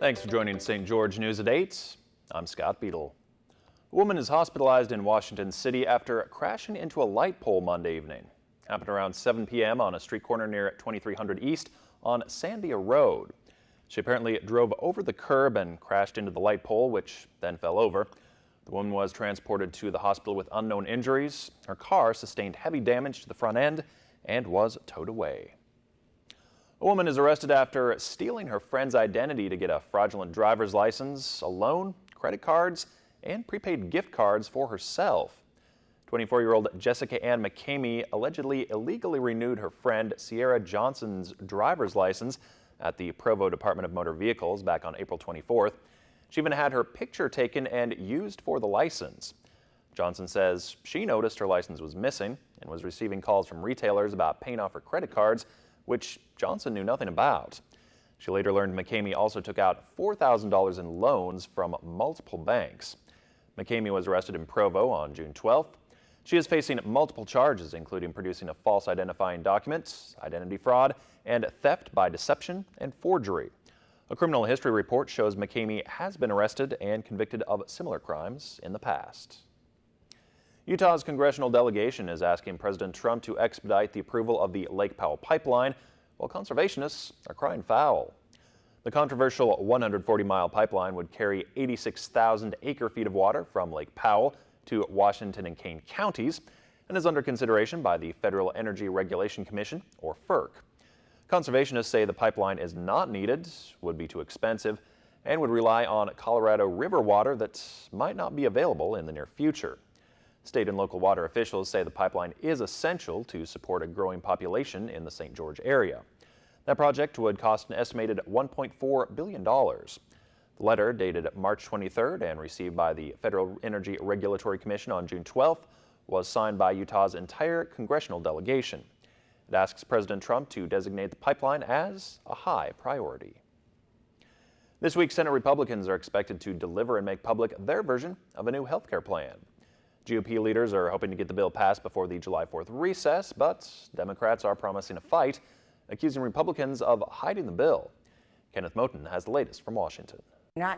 Thanks for joining St. George News at 8. I'm Scott Beadle. A woman is hospitalized in Washington City after crashing into a light pole Monday evening. Happened around 7 p.m. on a street corner near 2300 East on Sandia Road. She apparently drove over the curb and crashed into the light pole, which then fell over. The woman was transported to the hospital with unknown injuries. Her car sustained heavy damage to the front end and was towed away. A woman is arrested after stealing her friend's identity to get a fraudulent driver's license, a loan, credit cards, and prepaid gift cards for herself. 24-year-old Jessica Ann McCamey allegedly illegally renewed her friend Sierra Johnson's driver's license at the Provo Department of Motor Vehicles back on April 24th. She even had her picture taken and used for the license. Johnson says she noticed her license was missing and was receiving calls from retailers about paying off her credit cards, which Johnson knew nothing about. She later learned McCamey also took out $4,000 in loans from multiple banks. McCamey was arrested in Provo on June 12th. She is facing multiple charges, including producing a false identifying document, identity fraud, and theft by deception and forgery. A criminal history report shows McCamey has been arrested and convicted of similar crimes in the past. Utah's congressional delegation is asking President Trump to expedite the approval of the Lake Powell pipeline, while conservationists are crying foul. The controversial 140-mile pipeline would carry 86,000 acre-feet of water from Lake Powell to Washington and Kane counties and is under consideration by the Federal Energy Regulation Commission, or FERC. Conservationists say the pipeline is not needed, would be too expensive, and would rely on Colorado River water that might not be available in the near future. State and local water officials say the pipeline is essential to support a growing population in the St. George area. That project would cost an estimated $1.4 billion. The letter, dated March 23rd and received by the Federal Energy Regulatory Commission on June 12th, was signed by Utah's entire congressional delegation. It asks President Trump to designate the pipeline as a high priority. This week, Senate Republicans are expected to deliver and make public their version of a new health care plan. GOP leaders are hoping to get the bill passed before the July 4th recess, but Democrats are promising a fight, accusing Republicans of hiding the bill. Kenneth Moten has the latest from Washington.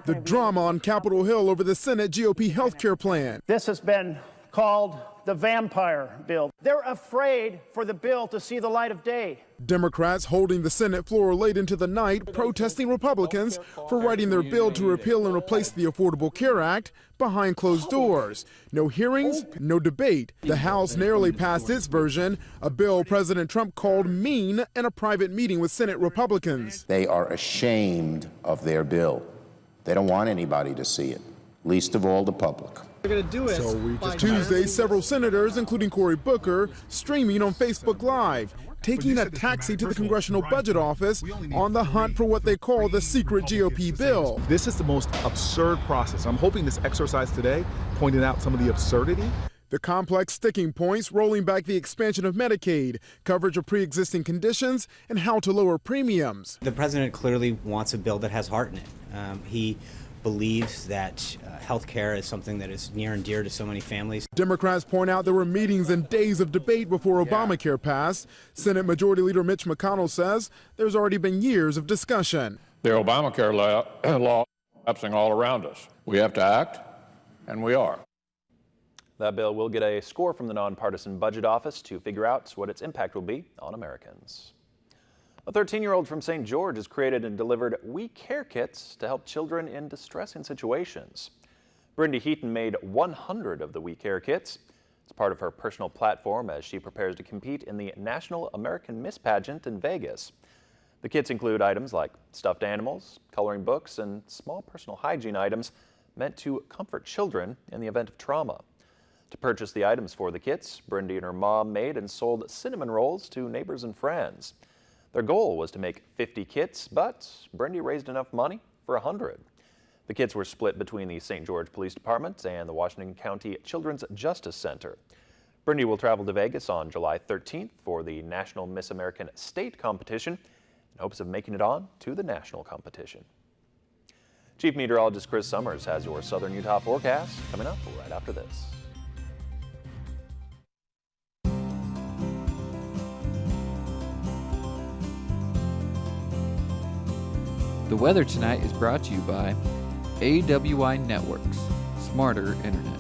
The drama on Capitol Hill over the Senate GOP health care plan. This has been called the vampire bill. They're afraid for the bill to see the light of day. Democrats holding the Senate floor late into the night, protesting Republicans for writing their bill to repeal and replace the Affordable Care Act behind closed doors. No hearings, no debate. The House narrowly passed its version, a bill President Trump called mean in a private meeting with Senate Republicans. They are ashamed of their bill. They don't want anybody to see it, least of all the public. Tuesday, several senators, including Cory Booker, streaming on Facebook Live, taking a taxi to the Congressional Budget Office on the hunt for what they call the secret GOP bill. This is the most absurd process. I'm hoping this exercise today pointed out some of the absurdity. The complex sticking points rolling back the expansion of Medicaid, coverage of pre-existing conditions, and how to lower premiums. The president clearly wants a bill that has heart in it. He believes that health care is something that is near and dear to so many families. Democrats point out there were meetings and days of debate before Obamacare passed. Senate Majority Leader Mitch McConnell says there's already been years of discussion. The Obamacare law is collapsing all around us. We have to act, and we are. That bill will get a score from the Nonpartisan Budget Office to figure out what its impact will be on Americans. A 13-year-old from St. George has created and delivered We Care kits to help children in distressing situations. Brindy Heaton made 100 of the We Care kits. It's part of her personal platform as she prepares to compete in the National American Miss Pageant in Vegas. The kits include items like stuffed animals, coloring books, and small personal hygiene items meant to comfort children in the event of trauma. To purchase the items for the kits, Brindy and her mom made and sold cinnamon rolls to neighbors and friends. Their goal was to make 50 kits, but Brindy raised enough money for 100. The kits were split between the St. George Police Department and the Washington County Children's Justice Center. Brindy will travel to Vegas on July 13th for the National Miss American State Competition in hopes of making it on to the national competition. Chief Meteorologist Chris Summers has your Southern Utah forecast coming up right after this. The weather tonight is brought to you by AWI Networks, smarter internet.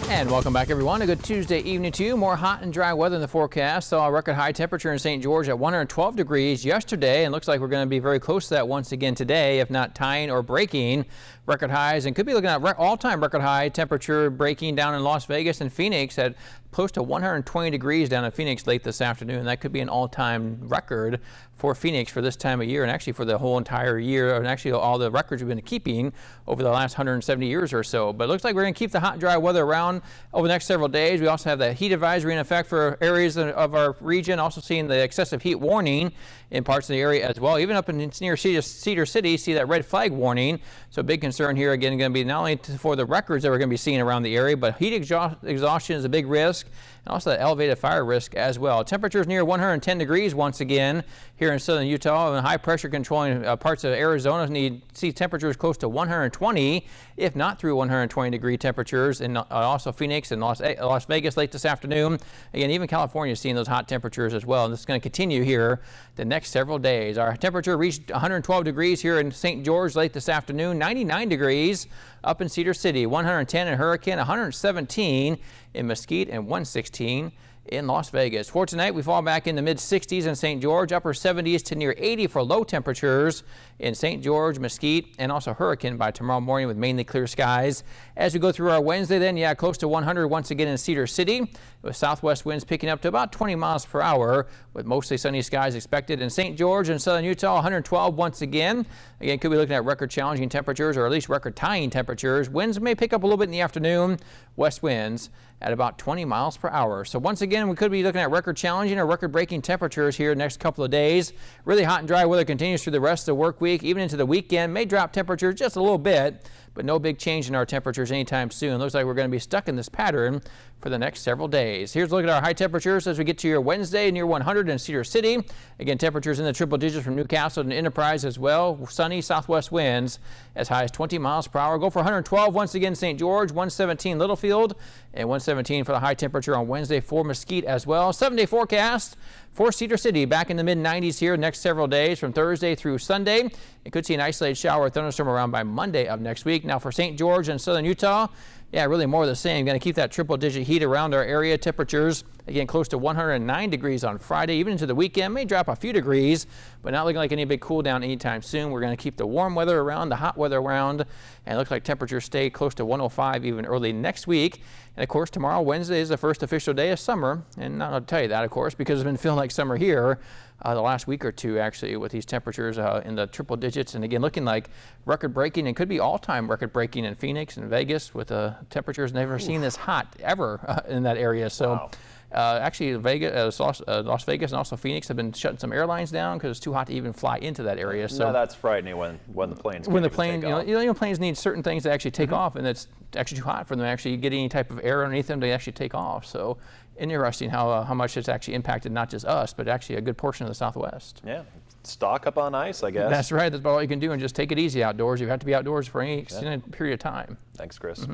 And welcome back, everyone. A good Tuesday evening to you. More hot and dry weather in the forecast. Saw a record high temperature in St. George at 112 degrees yesterday, and looks like we're going to be very close to that once again today, if not tying or breaking record highs, and could be looking at all-time record high temperature breaking down in Las Vegas and Phoenix at close to 120 degrees down in Phoenix late this afternoon. That could be an all-time record for Phoenix for this time of year, and actually for the whole entire year, and actually all the records we've been keeping over the last 170 years or so. But it looks like we're going to keep the hot and dry weather around over the next several days. We also have the heat advisory in effect for areas of our region, also seeing the excessive heat warning in parts of the area as well. Even up in near Cedar City, see that red flag warning. So big concern here again going to be not only for the records that we're going to be seeing around the area, but heat exhaustion is a big risk, and also that elevated fire risk as well. Temperatures near 110 degrees once again here in southern Utah, and high pressure controlling parts of Arizona see temperatures close to 120, if not through 120 degree temperatures, and also Phoenix and Las Vegas late this afternoon. Again, even California is seeing those hot temperatures as well, and this is going to continue here the next several days. Our temperature reached 112 degrees here in St. George late this afternoon, 99 degrees up in Cedar City, 110 in Hurricane, 117 in Mesquite, and 116 in Las Vegas. For tonight, we fall back in the mid-60s in St. George, upper 70s to near 80 for low temperatures in St. George, Mesquite, and also Hurricane by tomorrow morning with mainly clear skies. As we go through our Wednesday then, yeah, close to 100 once again in Cedar City, with southwest winds picking up to about 20 miles per hour with mostly sunny skies expected. In St. George and southern Utah, 112 once again. Again, could be looking at record challenging temperatures, or at least record tying temperatures. Winds may pick up a little bit in the afternoon, west winds at about 20 miles per hour. So once again, we could be looking at record challenging or record breaking temperatures here the next couple of days. Really hot and dry weather continues through the rest of the work week, even into the weekend. May drop temperatures just a little bit, but no big change in our temperatures anytime soon. Looks like we're going to be stuck in this pattern for the next several days. Here's a look at our high temperatures as we get to your Wednesday, near 100 in Cedar City. Again, temperatures in the triple digits from Newcastle and Enterprise as well. Sunny southwest winds as high as 20 miles per hour. Go for 112 once again St. George, 117 Littlefield, and 117 for the high temperature on Wednesday for Mesquite as well. 7-day forecast for Cedar City, back in the mid-90s here next several days from Thursday through Sunday. You could see an isolated shower or thunderstorm around by Monday of next week. Now for St. George and southern Utah, yeah, really more of the same. Going to keep that triple-digit heat around our area. Temperatures, again, close to 109 degrees on Friday. Even into the weekend, may drop a few degrees, but not looking like any big cool down anytime soon. We're going to keep the warm weather around, the hot weather around, and it looks like temperatures stay close to 105 even early next week. And of course, tomorrow, Wednesday, is the first official day of summer. And I'll tell you that, of course, because it's been feeling like summer here the last week or two, actually, with these temperatures in the triple digits. And again, looking like record breaking, and could be all-time record breaking in Phoenix and Vegas, with temperatures never seen this hot ever in that area. So. Wow. Actually, Las Vegas and also Phoenix have been shutting some airlines down because it's too hot to even fly into that area. So no, that's frightening when the planes planes need certain things to actually take off, and it's actually too hot for them to actually get any type of air underneath them to actually take off. So interesting how much it's actually impacted not just us, but actually a good portion of the Southwest. Yeah, stock up on ice, I guess. That's right. That's about all you can do, and just take it easy outdoors. You have to be outdoors for any extended period of time. Thanks, Chris.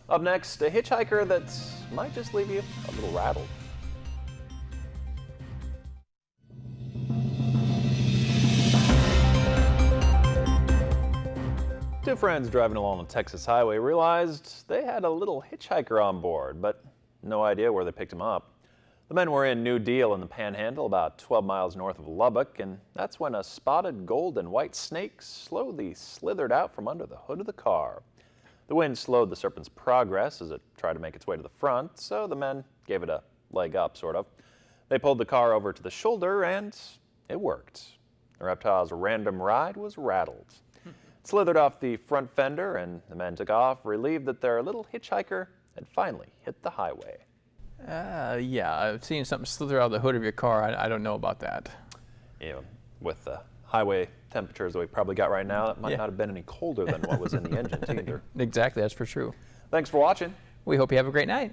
Up next, a hitchhiker that might just leave you a little rattled. Two friends driving along the Texas highway realized they had a little hitchhiker on board, but no idea where they picked him up. The men were in New Deal in the Panhandle, about 12 miles north of Lubbock, and that's when a spotted gold and white snake slowly slithered out from under the hood of the car. The wind slowed the serpent's progress as it tried to make its way to the front, so the men gave it a leg up, sort of. They pulled the car over to the shoulder, and it worked. The reptile's random ride was rattled. It slithered off the front fender, and the men took off, relieved that their little hitchhiker had finally hit the highway. Yeah, I've seen something slither out of the hood of your car. I don't know about that. Yeah, with the highway temperatures that we probably got right now, that might not have been any colder than what was in the engines either. Exactly, that's for true. Thanks for watching. We hope you have a great night.